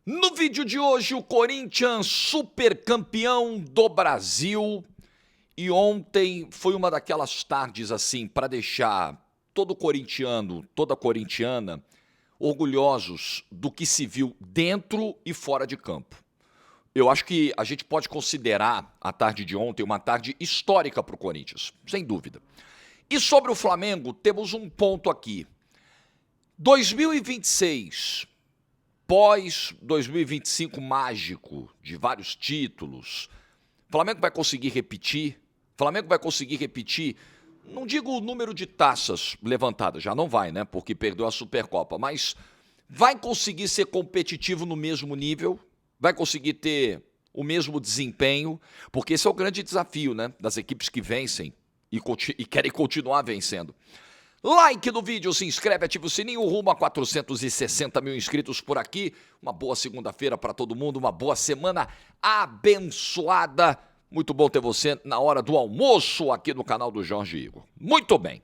No vídeo de hoje, o Corinthians supercampeão do Brasil. E ontem foi uma daquelas tardes assim para deixar todo corintiano, toda corintiana orgulhosos do que se viu dentro e fora de campo. Eu acho que a gente pode considerar a tarde de ontem uma tarde histórica para o Corinthians, sem dúvida. E sobre o Flamengo, temos um ponto aqui. 2026, pós 2025 mágico, de vários títulos, o Flamengo vai conseguir repetir? O Flamengo vai conseguir repetir, não digo o número de taças levantadas, já não vai, né? Porque perdeu a Supercopa, mas vai conseguir ser competitivo no mesmo nível? Vai conseguir ter o mesmo desempenho? Porque esse é o grande desafio, né? Das equipes que vencem e querem continuar vencendo. Like no vídeo, se inscreve, ativa o sininho, rumo a 460 mil inscritos por aqui. Uma boa segunda-feira para todo mundo, uma boa semana abençoada. Muito bom ter você na hora do almoço aqui no canal do Jorge Igor. Muito bem.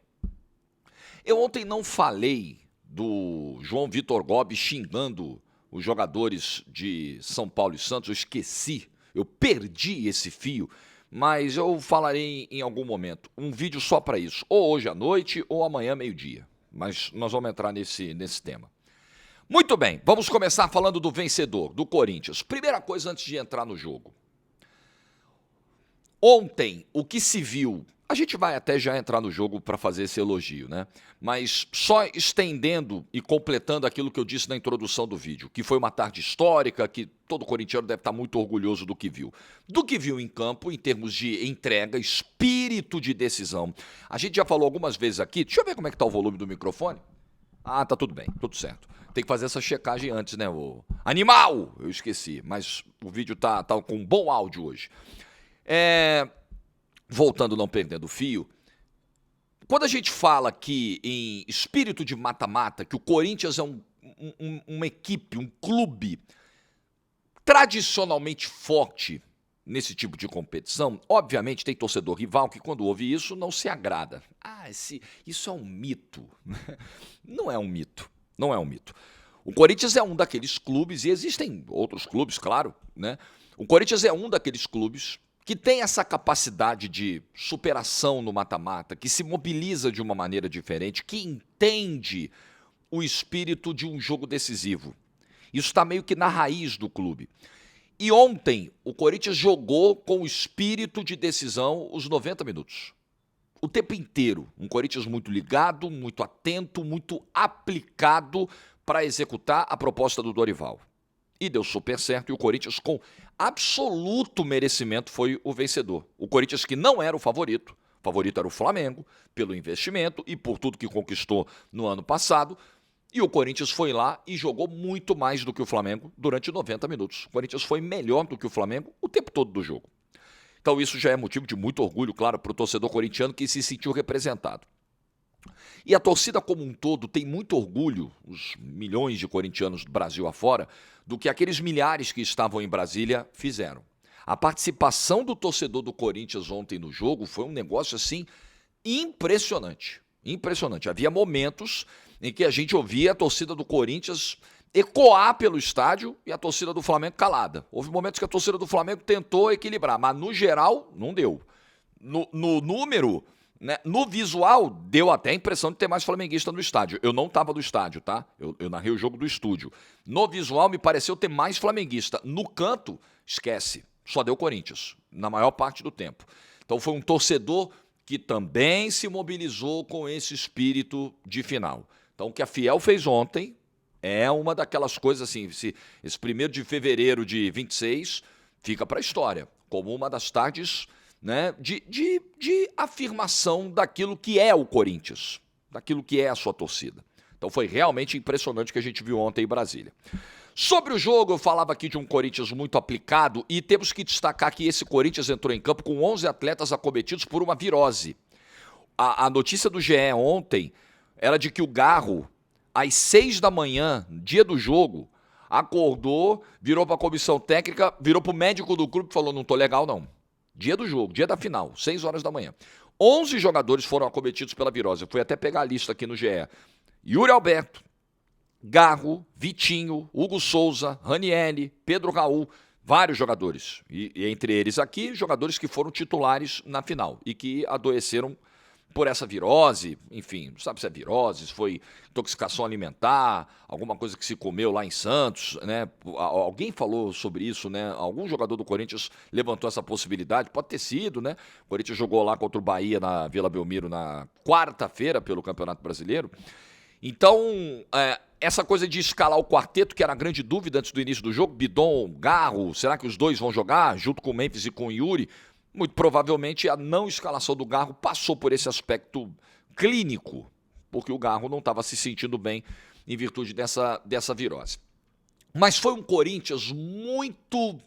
Eu ontem não falei do João Vitor Gobi xingando os jogadores de São Paulo e Santos, eu esqueci, eu perdi esse fio, mas eu falarei em algum momento. Um vídeo só para isso, ou hoje à noite ou amanhã meio-dia. Mas nós vamos entrar nesse tema. Muito bem, vamos começar falando do vencedor, do Corinthians. Primeira coisa antes de entrar no jogo. Ontem, o que se viu, a gente vai até já entrar no jogo para fazer esse elogio, né? Mas só estendendo e completando aquilo que eu disse na introdução do vídeo, que foi uma tarde histórica, que todo corintiano deve estar muito orgulhoso do que viu. Do que viu em campo, em termos de entrega, espírito de decisão. A gente já falou algumas vezes aqui, deixa eu ver como é que tá o volume do microfone. Ah, tá tudo bem, tudo certo. Tem que fazer essa checagem antes, né? O animal! Eu esqueci, mas o vídeo tá com um bom áudio hoje. Voltando, não perdendo o fio, quando a gente fala que em espírito de mata-mata, que o Corinthians é uma equipe, um clube tradicionalmente forte nesse tipo de competição, obviamente tem torcedor rival que quando ouve isso não se agrada. Isso é um mito. Não é um mito, não é um mito. O Corinthians é um daqueles clubes, e existem outros clubes, claro, né? O Corinthians é um daqueles clubes que tem essa capacidade de superação no mata-mata, que se mobiliza de uma maneira diferente, que entende o espírito de um jogo decisivo. Isso está meio que na raiz do clube. E ontem, o Corinthians jogou com o espírito de decisão os 90 minutos. O tempo inteiro. Um Corinthians muito ligado, muito atento, muito aplicado para executar a proposta do Dorival. E deu super certo, e o Corinthians, com absoluto merecimento, foi o vencedor. O Corinthians, que não era o favorito era o Flamengo, pelo investimento e por tudo que conquistou no ano passado, e o Corinthians foi lá e jogou muito mais do que o Flamengo durante 90 minutos. O Corinthians foi melhor do que o Flamengo o tempo todo do jogo. Então isso já é motivo de muito orgulho, claro, para o torcedor corintiano que se sentiu representado. E a torcida como um todo tem muito orgulho, os milhões de corintianos do Brasil afora, do que aqueles milhares que estavam em Brasília fizeram. A participação do torcedor do Corinthians ontem no jogo foi um negócio assim impressionante. Impressionante. Havia momentos em que a gente ouvia a torcida do Corinthians ecoar pelo estádio e a torcida do Flamengo calada. Houve momentos que a torcida do Flamengo tentou equilibrar, mas no geral não deu. No número, né, no visual, deu até a impressão de ter mais flamenguista no estádio. Eu não estava no estádio, tá? Eu narrei o jogo do estúdio. No visual, me pareceu ter mais flamenguista. No canto, esquece. Só deu Corinthians, na maior parte do tempo. Então foi um torcedor que também se mobilizou com esse espírito de final. Então o que a Fiel fez ontem é uma daquelas coisas assim, esse 1º de fevereiro de 26 fica para a história, como uma das tardes, né, de afirmação daquilo que é o Corinthians, daquilo que é a sua torcida. Então foi realmente impressionante o que a gente viu ontem em Brasília. Sobre o jogo, eu falava aqui de um Corinthians muito aplicado e temos que destacar que esse Corinthians entrou em campo com 11 atletas acometidos por uma virose. A notícia do GE ontem era de que o Garro, às 6 da manhã, dia do jogo, acordou, virou para a comissão técnica, virou para o médico do clube e falou, não tô legal não. Dia do jogo, dia da final, 6 horas da manhã. 11 jogadores foram acometidos pela virose. Eu fui até pegar a lista aqui no GE. Yuri Alberto, Garro, Vitinho, Hugo Souza, Ranieri, Pedro Raul, vários jogadores. E entre eles aqui, jogadores que foram titulares na final e que adoeceram por essa virose, enfim, não sabe se é virose, se foi intoxicação alimentar, alguma coisa que se comeu lá em Santos, né? Alguém falou sobre isso, né? Algum jogador do Corinthians levantou essa possibilidade, pode ter sido, né? O Corinthians jogou lá contra o Bahia na Vila Belmiro na quarta-feira pelo Campeonato Brasileiro. Então, essa coisa de escalar o quarteto, que era a grande dúvida antes do início do jogo, Bidon, Garro, será que os dois vão jogar junto com o Memphis e com o Yuri? Muito provavelmente a não escalação do Garro passou por esse aspecto clínico, porque o Garro não estava se sentindo bem em virtude dessa virose. Mas foi um Corinthians muito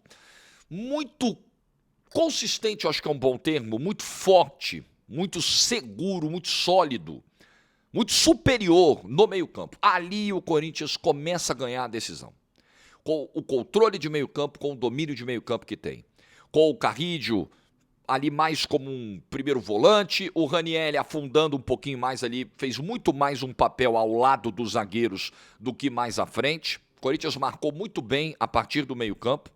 consistente, eu acho que é um bom termo, muito forte, muito seguro, muito sólido, muito superior no meio-campo. Ali o Corinthians começa a ganhar a decisão. Com o controle de meio-campo, com o domínio de meio-campo que tem. Com o Carrídio ali mais como um primeiro volante, o Ranieri afundando um pouquinho mais ali, fez muito mais um papel ao lado dos zagueiros do que mais à frente. O Corinthians marcou muito bem a partir do meio-campo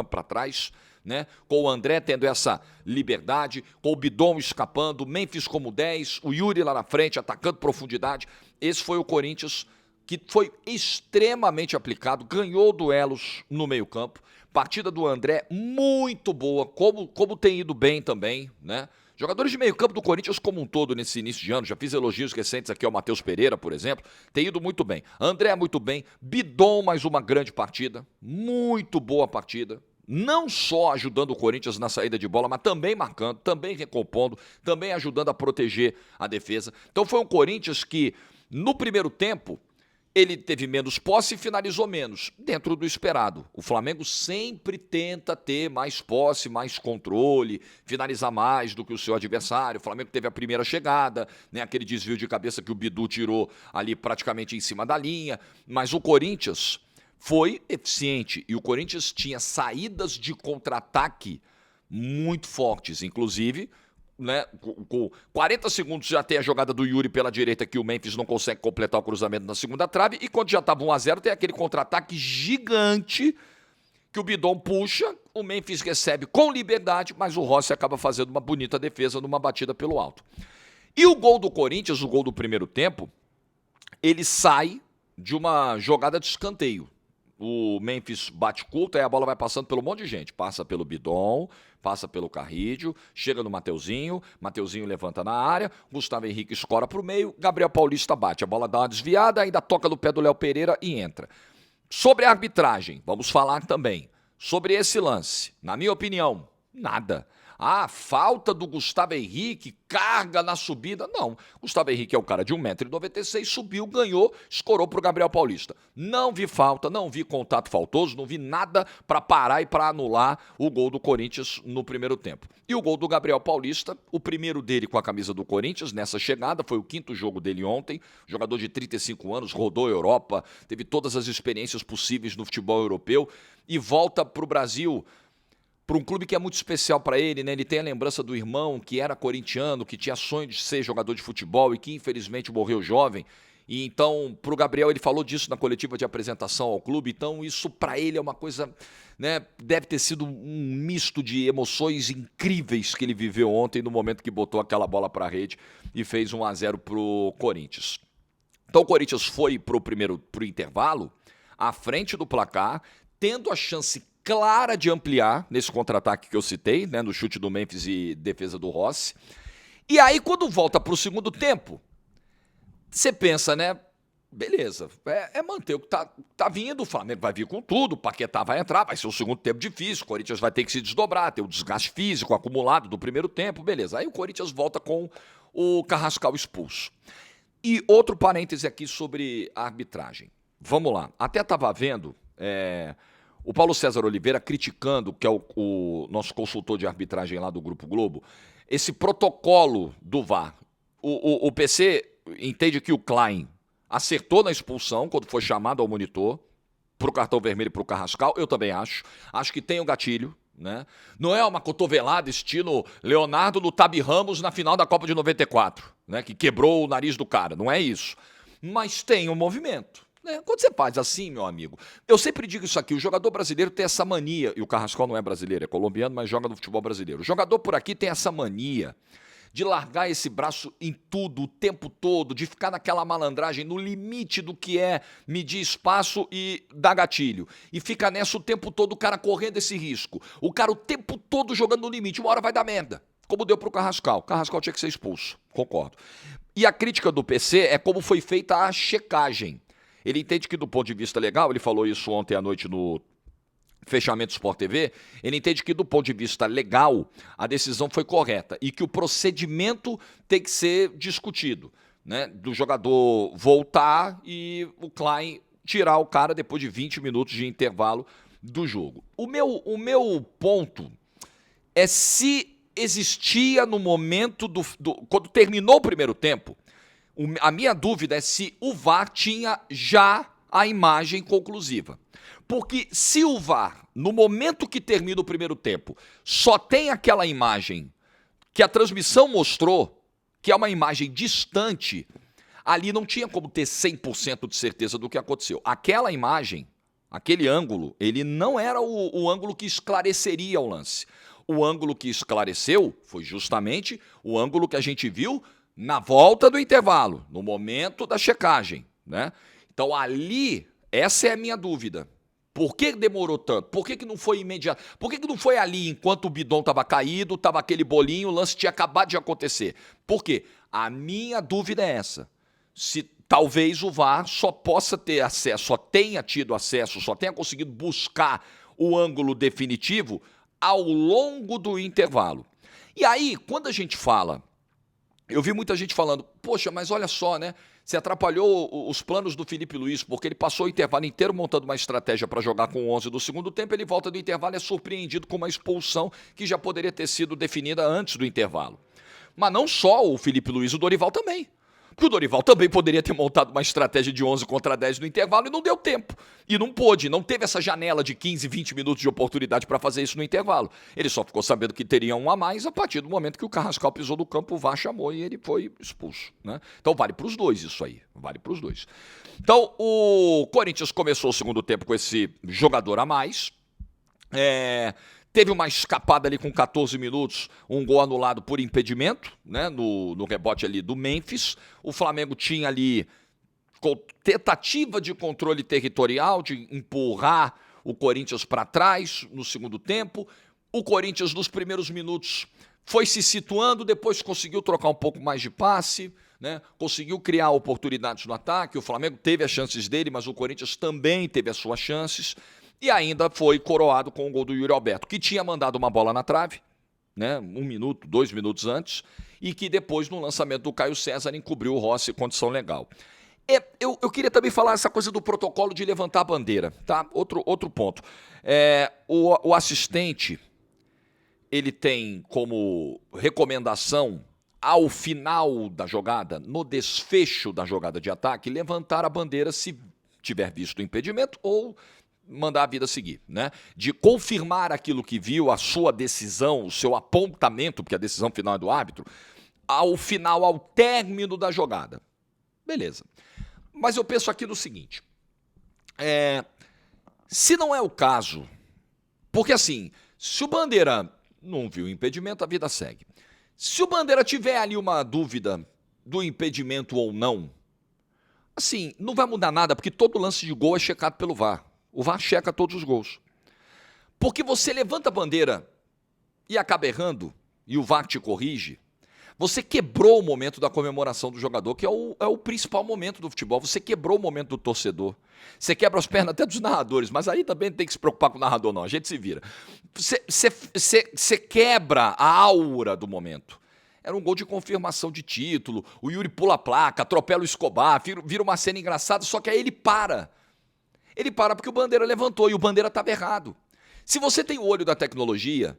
para trás, né? Com o André tendo essa liberdade, com o Bidon escapando, o Memphis como 10, o Yuri lá na frente, atacando profundidade. Esse foi o Corinthians que foi extremamente aplicado, ganhou duelos no meio-campo. Partida do André muito boa, como tem ido bem também, né? Jogadores de meio campo do Corinthians como um todo nesse início de ano, já fiz elogios recentes aqui ao Matheus Pereira, por exemplo, tem ido muito bem. André muito bem, Bidon mais uma grande partida, muito boa partida. Não só ajudando o Corinthians na saída de bola, mas também marcando, também recompondo, também ajudando a proteger a defesa. Então foi um Corinthians que, no primeiro tempo, ele teve menos posse e finalizou menos, dentro do esperado. O Flamengo sempre tenta ter mais posse, mais controle, finalizar mais do que o seu adversário. O Flamengo teve a primeira chegada, né, aquele desvio de cabeça que o Bidu tirou ali praticamente em cima da linha. Mas o Corinthians foi eficiente e o Corinthians tinha saídas de contra-ataque muito fortes, inclusive, né, com 40 segundos já tem a jogada do Yuri pela direita que o Memphis não consegue completar o cruzamento na segunda trave, e quando já estava 1-0 tem aquele contra-ataque gigante que o Bidon puxa, o Memphis recebe com liberdade, mas o Rossi acaba fazendo uma bonita defesa numa batida pelo alto. E o gol do Corinthians, o gol do primeiro tempo, ele sai de uma jogada de escanteio. O Memphis bate curto, aí a bola vai passando pelo monte de gente. Passa pelo Bidon, passa pelo Carrídio, chega no Mateuzinho levanta na área, Gustavo Henrique escora para o meio, Gabriel Paulista bate. A bola dá uma desviada, ainda toca no pé do Léo Pereira e entra. Sobre a arbitragem, vamos falar também. Sobre esse lance, na minha opinião, nada. Ah, falta do Gustavo Henrique, carga na subida. Não, Gustavo Henrique é o cara de 1,96 m, subiu, ganhou, escorou pro Gabriel Paulista. Não vi falta, não vi contato faltoso, não vi nada para parar e para anular o gol do Corinthians no primeiro tempo. E o gol do Gabriel Paulista, o primeiro dele com a camisa do Corinthians nessa chegada, foi o quinto jogo dele ontem, jogador de 35 anos, rodou a Europa, teve todas as experiências possíveis no futebol europeu e volta pro Brasil, para um clube que é muito especial para ele, né? Ele tem a lembrança do irmão que era corintiano, que tinha sonho de ser jogador de futebol e que infelizmente morreu jovem. E então, para o Gabriel, ele falou disso na coletiva de apresentação ao clube, então isso para ele é uma coisa, né? Deve ter sido um misto de emoções incríveis que ele viveu ontem no momento que botou aquela bola para a rede e fez 1-0 pro Corinthians. Então o Corinthians foi pro intervalo, à frente do placar, tendo a chance clara de ampliar nesse contra-ataque que eu citei, né, no chute do Memphis e defesa do Rossi. E aí, quando volta para o segundo tempo, você pensa, né, beleza, é manter o que tá vindo, o Flamengo vai vir com tudo, o Paquetá vai entrar, vai ser um segundo tempo difícil, o Corinthians vai ter que se desdobrar, ter o desgaste físico acumulado do primeiro tempo, beleza. Aí o Corinthians volta com o Carrascal expulso. E outro parêntese aqui sobre a arbitragem. Vamos lá, até estava vendo... o Paulo César Oliveira criticando, que é o nosso consultor de arbitragem lá do Grupo Globo, esse protocolo do VAR. O PC entende que o Klein acertou na expulsão quando foi chamado ao monitor para o cartão vermelho para o Carrascal. Eu também acho. Acho que tem o gatilho, né? Não é uma cotovelada estilo Leonardo no Tabi Ramos na final da Copa de 94, né? Que quebrou o nariz do cara. Não é isso. Mas tem um movimento. né? Quando você faz assim, meu amigo, eu sempre digo isso aqui, o jogador brasileiro tem essa mania, e o Carrascal não é brasileiro, é colombiano, mas joga no futebol brasileiro. O jogador por aqui tem essa mania de largar esse braço em tudo, o tempo todo, de ficar naquela malandragem, no limite do que é medir espaço e dar gatilho. E fica nessa o tempo todo, o cara correndo esse risco. O cara o tempo todo jogando no limite, uma hora vai dar merda. Como deu pro Carrascal. O Carrascal tinha que ser expulso, concordo. E a crítica do PC é como foi feita a checagem. Ele entende que do ponto de vista legal, ele falou isso ontem à noite no fechamento do Sport TV, ele entende que do ponto de vista legal a decisão foi correta e que o procedimento tem que ser discutido, né? Do jogador voltar e o Klein tirar o cara depois de 20 minutos de intervalo do jogo. O meu ponto é se existia no momento quando terminou o primeiro tempo, a minha dúvida é se o VAR tinha já a imagem conclusiva. Porque se o VAR, no momento que termina o primeiro tempo, só tem aquela imagem que a transmissão mostrou, que é uma imagem distante, ali não tinha como ter 100% de certeza do que aconteceu. Aquela imagem, aquele ângulo, ele não era o ângulo que esclareceria o lance. O ângulo que esclareceu foi justamente o ângulo que a gente viu na volta do intervalo, no momento da checagem, né? Então ali, essa é a minha dúvida. Por que demorou tanto? Por que não foi imediato? Por que não foi ali enquanto o bidon estava caído, estava aquele bolinho, o lance tinha acabado de acontecer? Por quê? A minha dúvida é essa. Se talvez o VAR só possa ter acesso, só tenha tido acesso, só tenha conseguido buscar o ângulo definitivo ao longo do intervalo. E aí, quando a gente fala, eu vi muita gente falando, poxa, mas olha só, né? Você atrapalhou os planos do Felipe Luiz, porque ele passou o intervalo inteiro montando uma estratégia para jogar com o 11 do segundo tempo, ele volta do intervalo e é surpreendido com uma expulsão que já poderia ter sido definida antes do intervalo. Mas não só o Felipe Luiz, o Dorival também. Porque o Dorival também poderia ter montado uma estratégia de 11 contra 10 no intervalo e não deu tempo. E não pôde, não teve essa janela de 15, 20 minutos de oportunidade para fazer isso no intervalo. Ele só ficou sabendo que teria um a mais a partir do momento que o Carrascal pisou do campo, o VAR chamou e ele foi expulso, né? Então vale para os dois isso aí, vale para os dois. Então o Corinthians começou o segundo tempo com esse jogador a mais. Teve uma escapada ali com 14 minutos, um gol anulado por impedimento, né, no rebote ali do Memphis. O Flamengo tinha ali tentativa de controle territorial, de empurrar o Corinthians para trás no segundo tempo. O Corinthians, nos primeiros minutos, foi se situando, depois conseguiu trocar um pouco mais de passe, né, conseguiu criar oportunidades no ataque. O Flamengo teve as chances dele, mas o Corinthians também teve as suas chances. E ainda foi coroado com o gol do Yuri Alberto, que tinha mandado uma bola na trave, né, 1 minuto, 2 minutos antes, e que depois, no lançamento do Caio César, encobriu o Rossi, condição legal. Eu queria também falar essa coisa do protocolo de levantar a bandeira, tá? Outro ponto. O assistente, ele tem como recomendação, ao final da jogada, no desfecho da jogada de ataque, levantar a bandeira se tiver visto o impedimento ou mandar a vida seguir, né? De confirmar aquilo que viu, a sua decisão, o seu apontamento, porque a decisão final é do árbitro, ao final, ao término da jogada. Beleza. Mas eu penso aqui no seguinte, se não é o caso, porque assim, se o Bandeira não viu o impedimento, a vida segue. Se o Bandeira tiver ali uma dúvida do impedimento ou não, assim, não vai mudar nada, porque todo lance de gol é checado pelo VAR. O VAR checa todos os gols. Porque você levanta a bandeira e acaba errando, e o VAR te corrige, você quebrou o momento da comemoração do jogador, que é o principal momento do futebol. Você quebrou o momento do torcedor. Você quebra as pernas até dos narradores, mas aí também não tem que se preocupar com o narrador, não. A gente se vira. Você quebra a aura do momento. Era um gol de confirmação de título, o Yuri pula a placa, atropela o Escobar, vira uma cena engraçada, só que aí ele para. Ele para porque o Bandeira levantou e o Bandeira estava errado. Se você tem o olho da tecnologia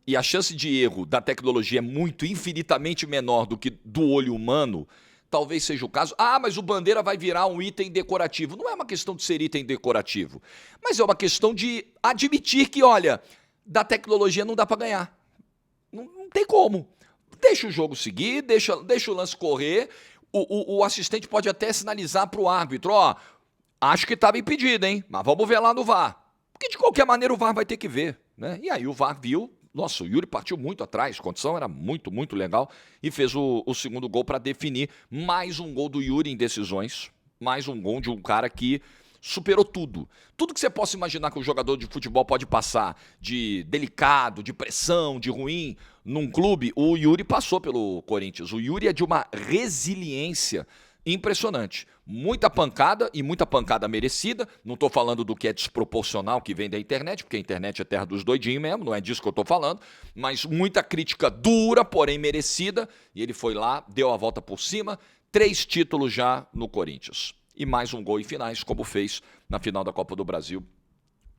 e a chance de erro da tecnologia é muito, infinitamente menor do que do olho humano, talvez seja o caso. Ah, mas o Bandeira vai virar um item decorativo. Não é uma questão de ser item decorativo, mas é uma questão de admitir que, olha, da tecnologia não dá para ganhar. Não tem como. Deixa o jogo seguir, deixa o lance correr. O assistente pode até sinalizar para o árbitro, ó, Acho que estava impedido, hein? Mas vamos ver lá no VAR. Porque de qualquer maneira o VAR vai ter que ver, né? E aí o VAR viu, nossa, o Yuri partiu muito atrás, a condição era muito, muito legal e fez o segundo gol para definir. Mais um gol do Yuri em decisões, mais um gol de um cara que superou tudo. Tudo que você possa imaginar que um jogador de futebol pode passar, de delicado, de pressão, de ruim, num clube, o Yuri passou pelo Corinthians. O Yuri é de uma resiliência impressionante. Muita pancada e muita pancada merecida. Não estou falando do que é desproporcional que vem da internet, porque a internet é terra dos doidinhos mesmo, não é disso que eu estou falando. Mas muita crítica dura, porém merecida. E ele foi lá, deu a volta por cima. 3 títulos já no Corinthians. E mais um gol em finais, como fez na final da Copa do Brasil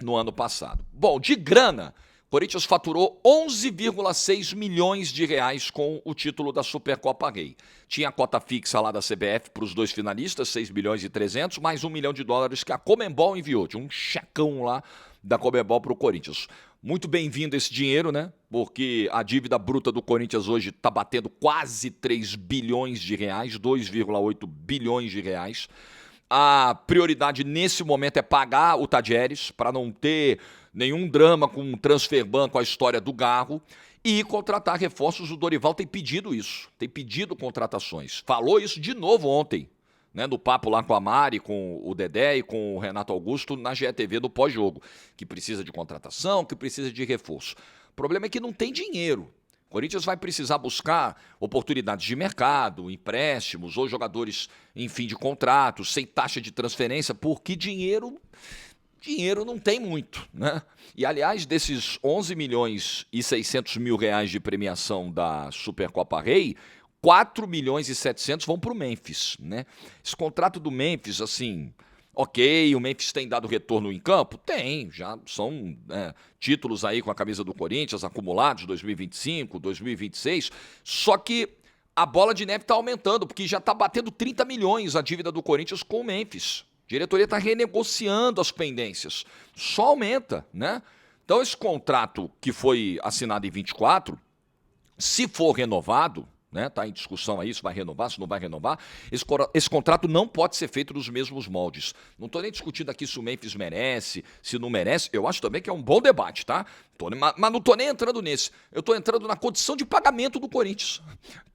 no ano passado. Bom, de grana, Corinthians faturou 11,6 milhões de reais com o título da Supercopa Rei. Tinha a cota fixa lá da CBF para os 2 finalistas, 6 milhões e 300, mais $1 milhão que a Conmebol enviou, de um checão lá da Conmebol para o Corinthians. Muito bem-vindo esse dinheiro, né? Porque a dívida bruta do Corinthians hoje está batendo quase 3 bilhões de reais, 2,8 bilhões de reais. A prioridade nesse momento é pagar o Tadieres, para não ter nenhum drama com o Transferban, com a história do Garro, e contratar reforços. O Dorival tem pedido isso, tem pedido contratações. Falou isso de novo ontem, né, no papo lá com a Mari, com o Dedé e com o Renato Augusto na GETV do pós-jogo, que precisa de contratação, que precisa de reforço. O problema é que não tem dinheiro. O Corinthians vai precisar buscar oportunidades de mercado, empréstimos ou jogadores em fim de contrato, sem taxa de transferência, porque dinheiro não tem muito, né? E, aliás, desses 11 milhões e 600 mil reais de premiação da Supercopa Rei, 4 milhões e 700 vão para o Memphis, né? Esse contrato do Memphis, assim... Ok, o Memphis tem dado retorno em campo? Tem, já são títulos aí com a camisa do Corinthians acumulados, 2025, 2026, só que a bola de neve está aumentando, porque já está batendo 30 milhões a dívida do Corinthians com o Memphis. A diretoria está renegociando as pendências, só aumenta, né? Então esse contrato que foi assinado em 24, se for renovado... né? Tá em discussão aí se vai renovar, se não vai renovar. Esse contrato não pode ser feito nos mesmos moldes. Não estou nem discutindo aqui se o Memphis merece, se não merece. Eu acho também que é um bom debate, tá? Mas não estou nem entrando nesse. Eu estou entrando na condição de pagamento do Corinthians.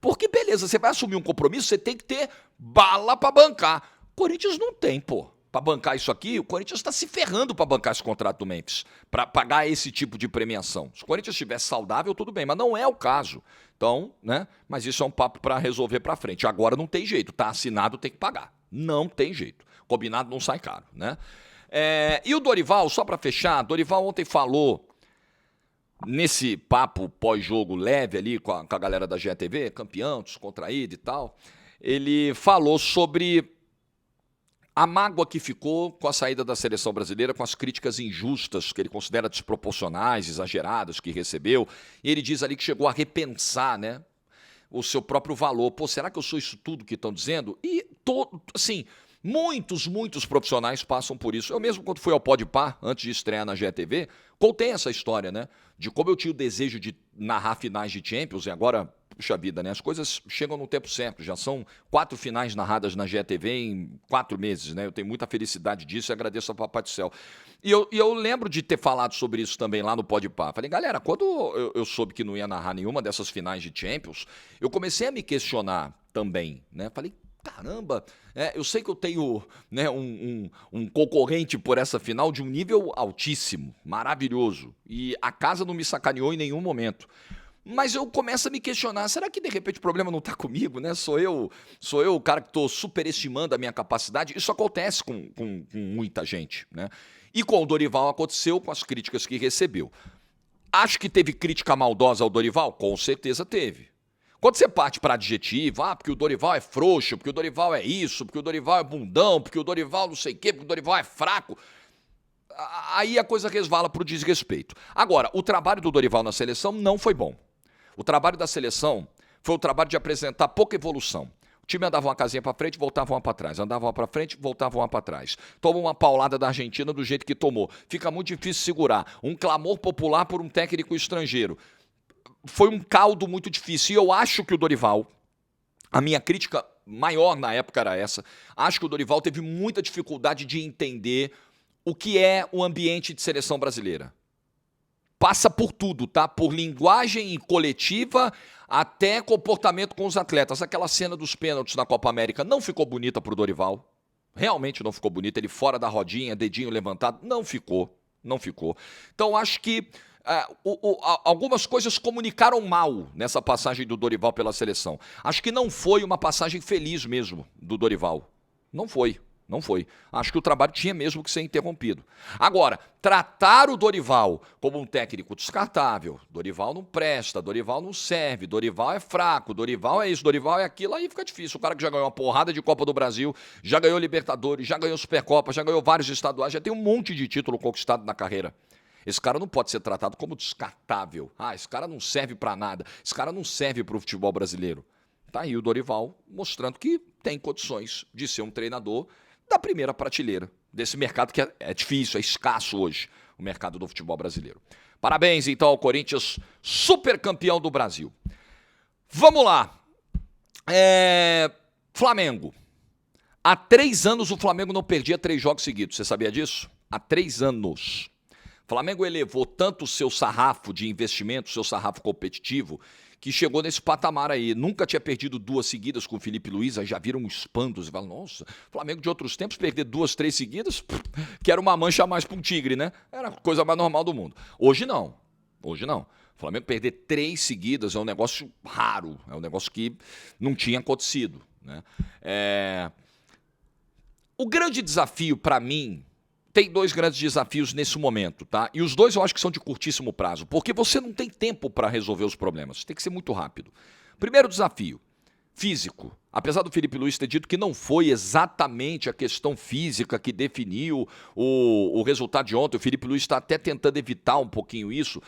Porque, beleza, você vai assumir um compromisso, você tem que ter bala para bancar. Corinthians não tem, pô. Para bancar isso aqui, o Corinthians está se ferrando para bancar esse contrato do Memphis, para pagar esse tipo de premiação. Se o Corinthians estivesse saudável, tudo bem, mas não é o caso. Então, né? Mas isso é um papo para resolver para frente. Agora não tem jeito, tá assinado, tem que pagar. Não tem jeito. Combinado não sai caro, né? E o Dorival, só para fechar, Dorival ontem falou nesse papo pós-jogo leve ali com a galera da GETV, campeão, descontraído e tal. Ele falou sobre a mágoa que ficou com a saída da seleção brasileira, com as críticas injustas que ele considera desproporcionais, exageradas, que recebeu. E ele diz ali que chegou a repensar, né, o seu próprio valor. Pô, será que eu sou isso tudo que estão dizendo? E, assim, muitos profissionais passam por isso. Eu mesmo, quando fui ao Podpah, antes de estrear na GETV, contei essa história, né, de como eu tinha o desejo de narrar finais de Champions e agora... Puxa vida, né? As coisas chegam no tempo certo. Já são 4 finais narradas na GETV em 4 meses, né? Eu tenho muita felicidade disso e agradeço ao Papai do Céu. E eu lembro de ter falado sobre isso também lá no Podpah. Falei, galera, quando eu soube que não ia narrar nenhuma dessas finais de Champions, eu comecei a me questionar também, né? Falei, caramba, eu sei que eu tenho, né, um concorrente por essa final de um nível altíssimo, maravilhoso. E a casa não me sacaneou em nenhum momento. Mas eu começo a me questionar, será que de repente o problema não está comigo, né? Sou eu o cara que estou superestimando a minha capacidade? Isso acontece com muita gente, né? E com o Dorival aconteceu com as críticas que recebeu. Acho que teve crítica maldosa ao Dorival? Com certeza teve. Quando você parte para adjetivo, porque o Dorival é frouxo, porque o Dorival é isso, porque o Dorival é bundão, porque o Dorival não sei o quê, porque o Dorival é fraco... Aí a coisa resvala para o desrespeito. Agora, o trabalho do Dorival na seleção não foi bom. O trabalho da seleção foi o trabalho de apresentar pouca evolução. O time andava uma casinha para frente, voltava uma para trás. Andava uma para frente, voltava uma para trás. Toma uma paulada da Argentina do jeito que tomou. Fica muito difícil segurar. Um clamor popular por um técnico estrangeiro. Foi um caldo muito difícil. E eu acho que o Dorival, a minha crítica maior na época era essa. Acho que o Dorival teve muita dificuldade de entender o que é o ambiente de seleção brasileira. Passa por tudo, tá? Por linguagem coletiva até comportamento com os atletas. Aquela cena dos pênaltis na Copa América não ficou bonita pro Dorival. Realmente não ficou bonita. Ele fora da rodinha, dedinho levantado. Não ficou. Não ficou. Então, acho que algumas coisas comunicaram mal nessa passagem do Dorival pela seleção. Acho que não foi uma passagem feliz mesmo do Dorival. Não foi. Não foi. Acho que o trabalho tinha mesmo que ser interrompido. Agora, tratar o Dorival como um técnico descartável, Dorival não presta, Dorival não serve, Dorival é fraco, Dorival é isso, Dorival é aquilo, aí fica difícil. O cara que já ganhou uma porrada de Copa do Brasil, já ganhou Libertadores, já ganhou Supercopa, já ganhou vários estaduais, já tem um monte de título conquistado na carreira. Esse cara não pode ser tratado como descartável. Esse cara não serve pra nada, esse cara não serve pro futebol brasileiro. Tá aí o Dorival mostrando que tem condições de ser um treinador da primeira prateleira, desse mercado que é difícil, é escasso hoje, o mercado do futebol brasileiro. Parabéns, então, ao Corinthians, super campeão do Brasil. Vamos lá. Flamengo. Há 3 anos o Flamengo não perdia 3 jogos seguidos. Você sabia disso? Há 3 anos. O Flamengo elevou tanto o seu sarrafo de investimento, o seu sarrafo competitivo, que chegou nesse patamar aí. Nunca tinha perdido 2 seguidas com o Felipe Luiz, aí já viram espantos. Falam, nossa, Flamengo de outros tempos perder 2, 3 seguidas, que era uma mancha a mais para um tigre, né? Era a coisa mais normal do mundo. Hoje não. Hoje não. O Flamengo perder 3 seguidas é um negócio raro, é um negócio que não tinha acontecido, né? O grande desafio para mim, tem 2 grandes desafios nesse momento, tá? E os 2 eu acho que são de curtíssimo prazo, porque você não tem tempo para resolver os problemas, tem que ser muito rápido. Primeiro desafio, físico. Apesar do Felipe Luiz ter dito que não foi exatamente a questão física que definiu o resultado de ontem, o Felipe Luiz está até tentando evitar um pouquinho isso,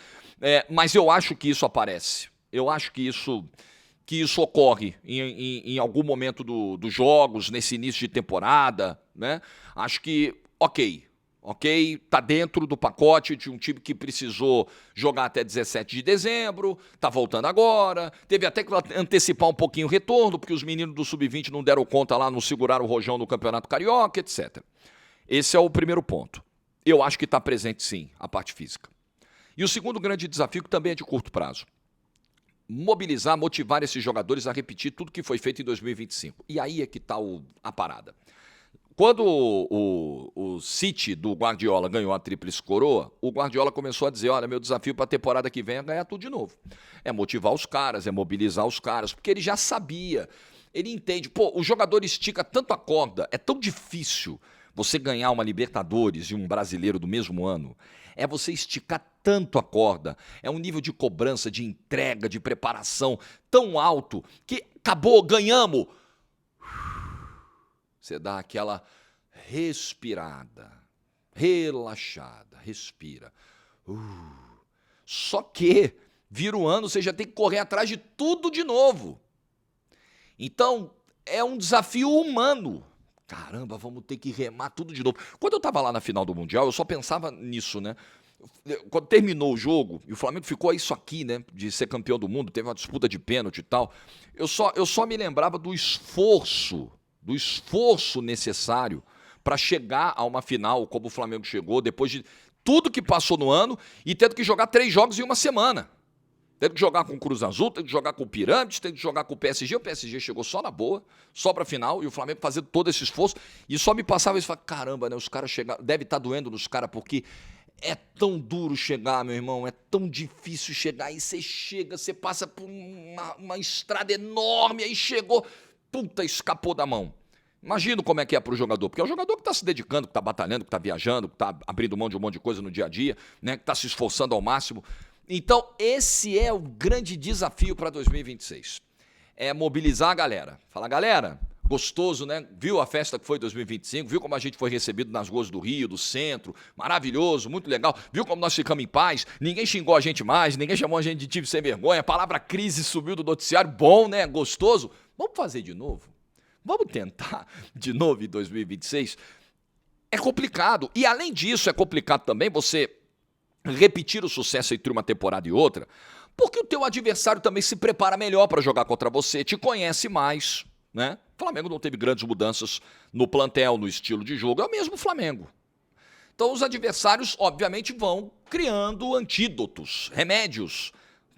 mas eu acho que isso aparece. Eu acho que isso ocorre em algum momento dos jogos, nesse início de temporada, né? Acho que, ok, tá dentro do pacote de um time que precisou jogar até 17 de dezembro, tá voltando agora, teve até que antecipar um pouquinho o retorno, porque os meninos do Sub-20 não deram conta lá, não seguraram o rojão no Campeonato Carioca, etc. Esse é o primeiro ponto. Eu acho que está presente sim, a parte física. E o segundo grande desafio, que também é de curto prazo, mobilizar, motivar esses jogadores a repetir tudo que foi feito em 2025. E aí é que está a parada. Quando o City do Guardiola ganhou a Tríplice Coroa, o Guardiola começou a dizer, olha, meu desafio para a temporada que vem é ganhar tudo de novo. É motivar os caras, é mobilizar os caras, porque ele já sabia, ele entende. Pô, o jogador estica tanto a corda, é tão difícil você ganhar uma Libertadores e um Brasileiro do mesmo ano. É você esticar tanto a corda, é um nível de cobrança, de entrega, de preparação tão alto que acabou, ganhamos. Você dá aquela respirada, relaxada, respira. Só que vira o ano, você já tem que correr atrás de tudo de novo. Então, é um desafio humano. Caramba, vamos ter que remar tudo de novo. Quando eu estava lá na final do Mundial, eu só pensava nisso, né? Quando terminou o jogo, e o Flamengo ficou isso aqui, né? De ser campeão do mundo, teve uma disputa de pênalti e tal. Eu só me lembrava do esforço necessário para chegar a uma final, como o Flamengo chegou, depois de tudo que passou no ano e tendo que jogar 3 jogos em uma semana. Tendo que jogar com o Cruz Azul, tendo que jogar com o Pirâmides, tendo que jogar com o PSG. O PSG chegou só na boa, só pra final, e o Flamengo fazendo todo esse esforço. E só me passava isso e falava, caramba, né? Os caras chegaram, deve estar doendo nos caras, porque é tão duro chegar, meu irmão, é tão difícil chegar. Aí você chega, você passa por uma estrada enorme, aí chegou, puta, escapou da mão. Imagino como é que é pro jogador, porque é o jogador que está se dedicando, que está batalhando, que está viajando, que está abrindo mão de um monte de coisa no dia a dia, né? Que está se esforçando ao máximo. Então, esse é o grande desafio para 2026. É mobilizar a galera. Fala, galera, gostoso, né? Viu a festa que foi 2025? Viu como a gente foi recebido nas ruas do Rio, do centro? Maravilhoso, muito legal. Viu como nós ficamos em paz? Ninguém xingou a gente mais, ninguém chamou a gente de time sem vergonha. A palavra crise subiu do noticiário. Bom, né? Gostoso. Vamos fazer de novo? Vamos tentar de novo em 2026? É complicado. E, além disso, é complicado também você repetir o sucesso entre uma temporada e outra, porque o teu adversário também se prepara melhor para jogar contra você, te conhece mais, né? O Flamengo não teve grandes mudanças no plantel, no estilo de jogo, é o mesmo Flamengo. Então os adversários, obviamente, vão criando antídotos, remédios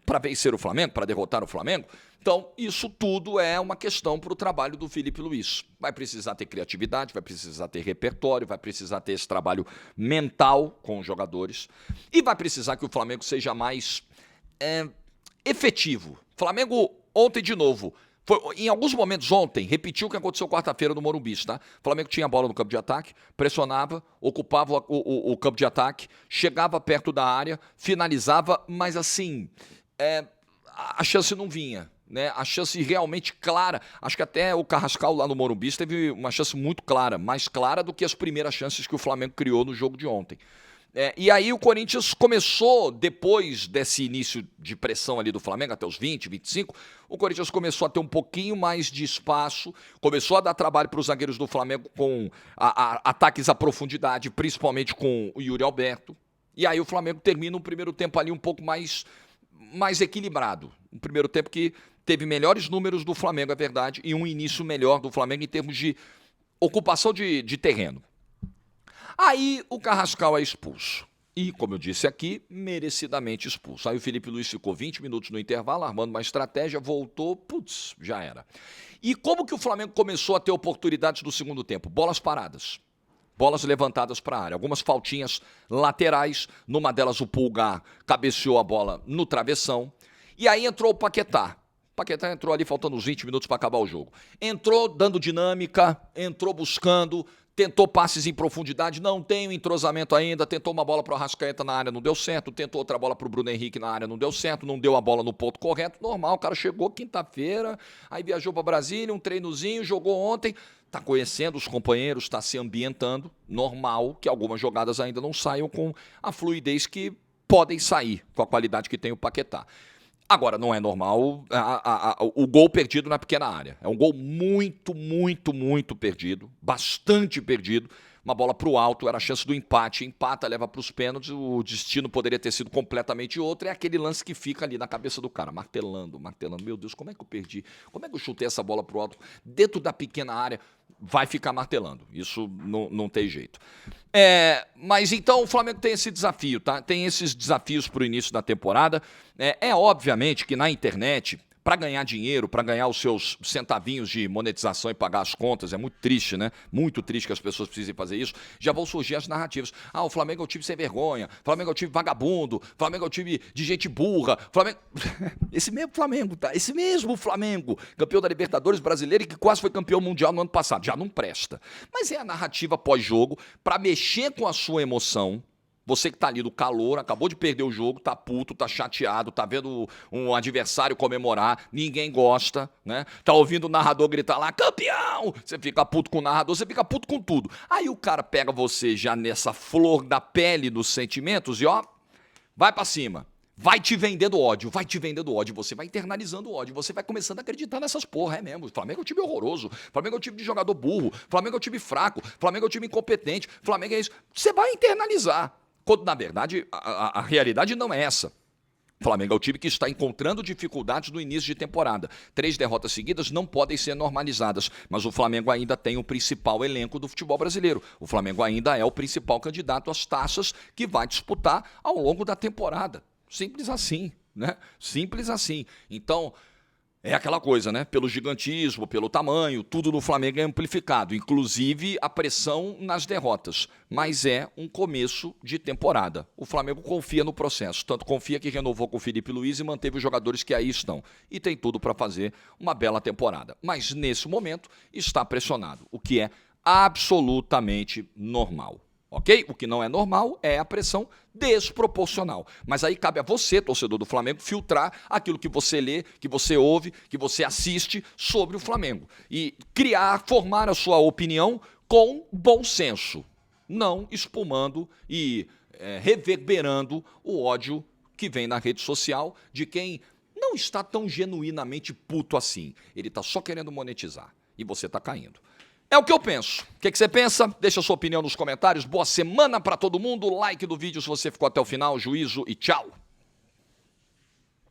para vencer o Flamengo, para derrotar o Flamengo. Então, isso tudo é uma questão para o trabalho do Felipe Luiz. Vai precisar ter criatividade, vai precisar ter repertório, vai precisar ter esse trabalho mental com os jogadores e vai precisar que o Flamengo seja mais efetivo. Flamengo, ontem de novo, em alguns momentos ontem, repetiu o que aconteceu quarta-feira no Morumbi, tá? O Flamengo tinha a bola no campo de ataque, pressionava, ocupava o campo de ataque, chegava perto da área, finalizava, mas assim, a chance não vinha. Né, a chance realmente clara, acho que até o Carrascal lá no Morumbi teve uma chance muito clara, mais clara do que as primeiras chances que o Flamengo criou no jogo de ontem. E aí o Corinthians começou, depois desse início de pressão ali do Flamengo, até os 20, 25, o Corinthians começou a ter um pouquinho mais de espaço, começou a dar trabalho para os zagueiros do Flamengo com ataques à profundidade, principalmente com o Yuri Alberto. E aí o Flamengo termina o primeiro tempo ali um pouco mais equilibrado. Um primeiro tempo que teve melhores números do Flamengo, é verdade, e um início melhor do Flamengo em termos de ocupação de terreno. Aí o Carrascal é expulso. E, como eu disse aqui, merecidamente expulso. Aí o Felipe Luiz ficou 20 minutos no intervalo, armando uma estratégia, voltou, putz, já era. E como que o Flamengo começou a ter oportunidades no segundo tempo? Bolas paradas. Bolas levantadas para a área, algumas faltinhas laterais, numa delas o Pulgar cabeceou a bola no travessão, e aí entrou o Paquetá. O Paquetá entrou ali faltando uns 20 minutos para acabar o jogo. Entrou dando dinâmica, entrou buscando, tentou passes em profundidade, não tem o entrosamento ainda, tentou uma bola para o Arrascaeta na área, não deu certo, tentou outra bola para o Bruno Henrique na área, não deu certo, não deu a bola no ponto correto, normal, o cara chegou quinta-feira, aí viajou para Brasília, um treinozinho, jogou ontem, está conhecendo os companheiros, está se ambientando, normal que algumas jogadas ainda não saiam com a fluidez que podem sair, com a qualidade que tem o Paquetá. Agora, não é normal o gol perdido na pequena área. É um gol muito, muito, muito perdido, bastante perdido. Uma bola para o alto, era a chance do empate. Empata, leva para os pênaltis, o destino poderia ter sido completamente outro. É aquele lance que fica ali na cabeça do cara, martelando, martelando. Meu Deus, como é que eu perdi? Como é que eu chutei essa bola para o alto? Dentro da pequena área, vai ficar martelando. Isso não tem jeito. Mas então o Flamengo tem esse desafio, tá? Tem esses desafios para o início da temporada. Obviamente que na internet, para ganhar dinheiro, para ganhar os seus centavinhos de monetização e pagar as contas, é muito triste, né? Muito triste que as pessoas precisem fazer isso. Já vão surgir as narrativas. Ah, o Flamengo é o time sem vergonha, o Flamengo é o time vagabundo, o Flamengo é o time de gente burra, Flamengo... Esse mesmo Flamengo, tá? Esse mesmo Flamengo, campeão da Libertadores brasileira e que quase foi campeão mundial no ano passado. Já não presta. Mas é a narrativa pós-jogo para mexer com a sua emoção. Você que tá ali no calor, acabou de perder o jogo, tá puto, tá chateado, tá vendo um adversário comemorar, ninguém gosta, né? Tá ouvindo o narrador gritar lá, campeão! Você fica puto com o narrador, você fica puto com tudo. Aí o cara pega você já nessa flor da pele dos sentimentos e ó, vai pra cima. Vai te vendendo ódio, você vai internalizando o ódio, você vai começando a acreditar nessas porra, é mesmo. Flamengo é um time horroroso, Flamengo é um time de jogador burro, Flamengo é um time fraco, Flamengo é um time incompetente, Flamengo é isso. Você vai internalizar. Quando, na verdade, a realidade não é essa. O Flamengo é o time que está encontrando dificuldades no início de temporada. 3 derrotas seguidas não podem ser normalizadas, mas o Flamengo ainda tem o principal elenco do futebol brasileiro. O Flamengo ainda é o principal candidato às taças que vai disputar ao longo da temporada. Simples assim, né? Simples assim. Então... é aquela coisa, né? Pelo gigantismo, pelo tamanho, tudo no Flamengo é amplificado, inclusive a pressão nas derrotas. Mas é um começo de temporada. O Flamengo confia no processo, tanto confia que renovou com o Felipe Luiz e manteve os jogadores que aí estão. E tem tudo para fazer uma bela temporada. Mas nesse momento está pressionado, o que é absolutamente normal. Ok? O que não é normal é a pressão desproporcional. Mas aí cabe a você, torcedor do Flamengo, filtrar aquilo que você lê, que você ouve, que você assiste sobre o Flamengo. E formar a sua opinião com bom senso. Não espumando e reverberando o ódio que vem na rede social de quem não está tão genuinamente puto assim. Ele está só querendo monetizar. E você está caindo. É o que eu penso. O que você pensa? Deixa a sua opinião nos comentários. Boa semana para todo mundo. Like do vídeo se você ficou até o final. Juízo e tchau.